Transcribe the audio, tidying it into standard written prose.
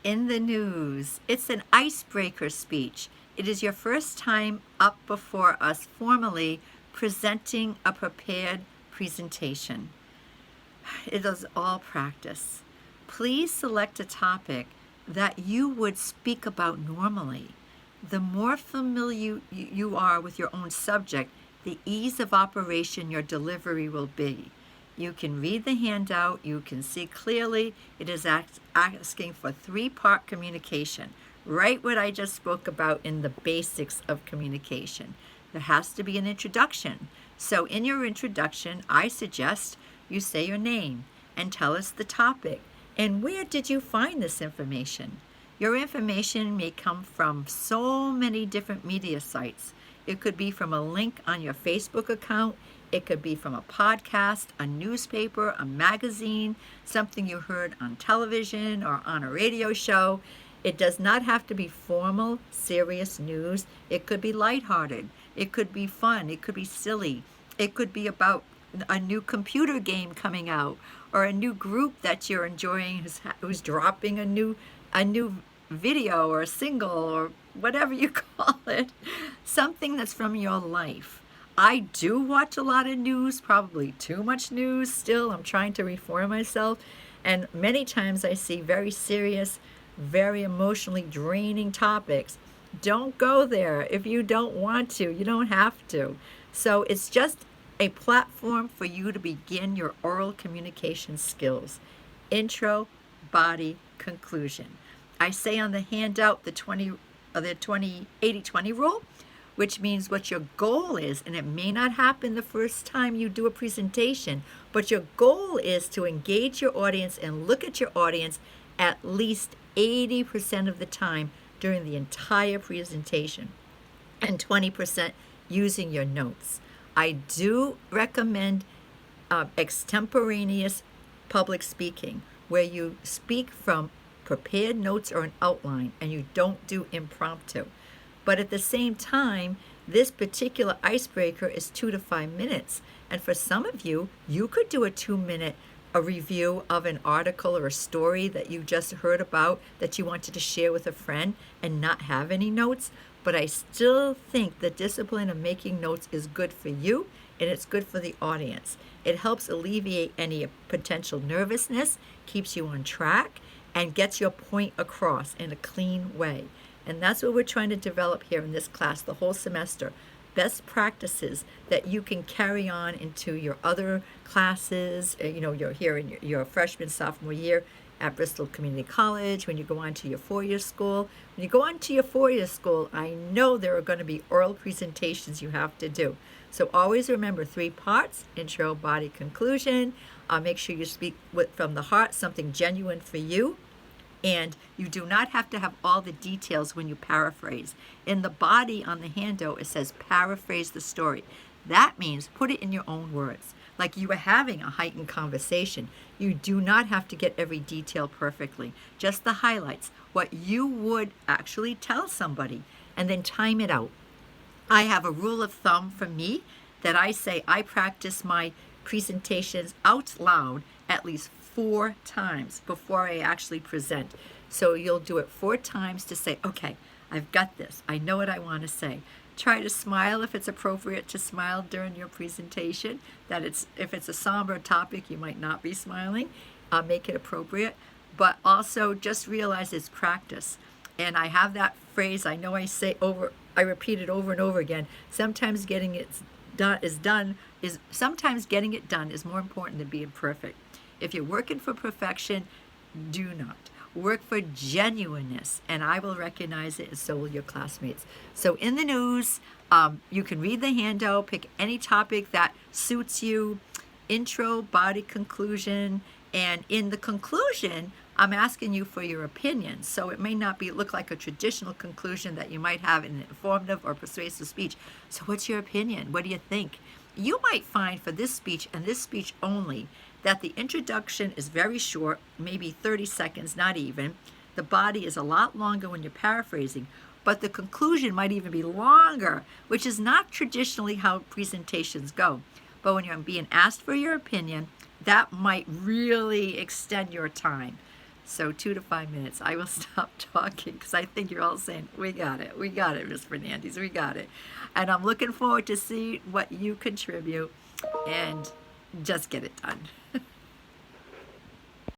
In the news, it's an icebreaker speech. It is your first time up before us formally presenting a prepared presentation. It is all practice. Please select a topic that you would speak about normally. The more familiar you are with your own subject, the ease of operation your delivery will be. You can read the handout, you can see clearly it is asking for three-part communication. Right what I just spoke about in the basics of communication. There has to be an introduction. So in your introduction, I suggest you say your name and tell us the topic. And where did you find this information? Your information may come from so many different media sites. It could be from a link on your Facebook account. It could be from a podcast, a newspaper, a magazine, something you heard on television or on a radio show. It does not have to be formal, serious news. It could be lighthearted. It could be fun. It could be silly. It could be about a new computer game coming out or a new group that you're enjoying who's dropping a new video or a single or whatever you call it. Something that's from your life. I do watch a lot of news, probably too much news still. I'm trying to reform myself. And many times I see very serious, very emotionally draining topics. Don't go there if you don't want to. You don't have to. So it's just a platform for you to begin your oral communication skills. Intro, body, conclusion. I say on the handout the 80-20 rule, which means what your goal is, and it may not happen the first time you do a presentation, but your goal is to engage your audience and look at your audience at least 80% of the time during the entire presentation, and 20% using your notes. I do recommend extemporaneous public speaking, where you speak from prepared notes or an outline and you don't do impromptu. But at the same time, this particular icebreaker is 2 to 5 minutes. And for some of you, you could do a 2-minute review of an article or a story that you just heard about that you wanted to share with a friend and not have any notes. But I still think the discipline of making notes is good for you and it's good for the audience. It helps alleviate any potential nervousness, keeps you on track, and gets your point across in a clean way. And that's what we're trying to develop here in this class the whole semester. Best practices that you can carry on into your other classes. You're here in your freshman, sophomore year at Bristol Community College, when you go on to your 4-year school. When you go on to your 4-year school, I know there are going to be oral presentations you have to do. So always remember 3 parts: intro, body, conclusion. Make sure you speak from the heart, something genuine for you. And you do not have to have all the details when you paraphrase. In the body on the handout, it says paraphrase the story. That means put it in your own words, like you were having a heightened conversation. You do not have to get every detail perfectly, just the highlights, what you would actually tell somebody, and then time it out. I have a rule of thumb for me that I say I practice my presentations out loud at least 4 times before I actually present. So you'll do it 4 times to say, okay, I've got this. I know what I want to say. Try to smile if it's appropriate to smile during your presentation. If it's a somber topic, you might not be smiling. Make it appropriate. But also just realize it's practice. And I have that phrase, I know I repeat it over and over again. Sometimes getting it done is more important than being perfect. If you're working for perfection, do not. Work for genuineness, and I will recognize it, and so will your classmates. So in the news, you can read the handout, pick any topic that suits you, intro, body, conclusion, and in the conclusion, I'm asking you for your opinion. So it may not look like a traditional conclusion that you might have in an informative or persuasive speech. So what's your opinion? What do you think? You might find for this speech and this speech only that the introduction is very short, maybe 30 seconds, not even. The body is a lot longer when you're paraphrasing, but the conclusion might even be longer, which is not traditionally how presentations go. But when you're being asked for your opinion, that might really extend your time. So 2 to 5 minutes. I will stop talking because I think you're all saying, we got it, Miss Fernandez, we got it. And I'm looking forward to see what you contribute and just get it done.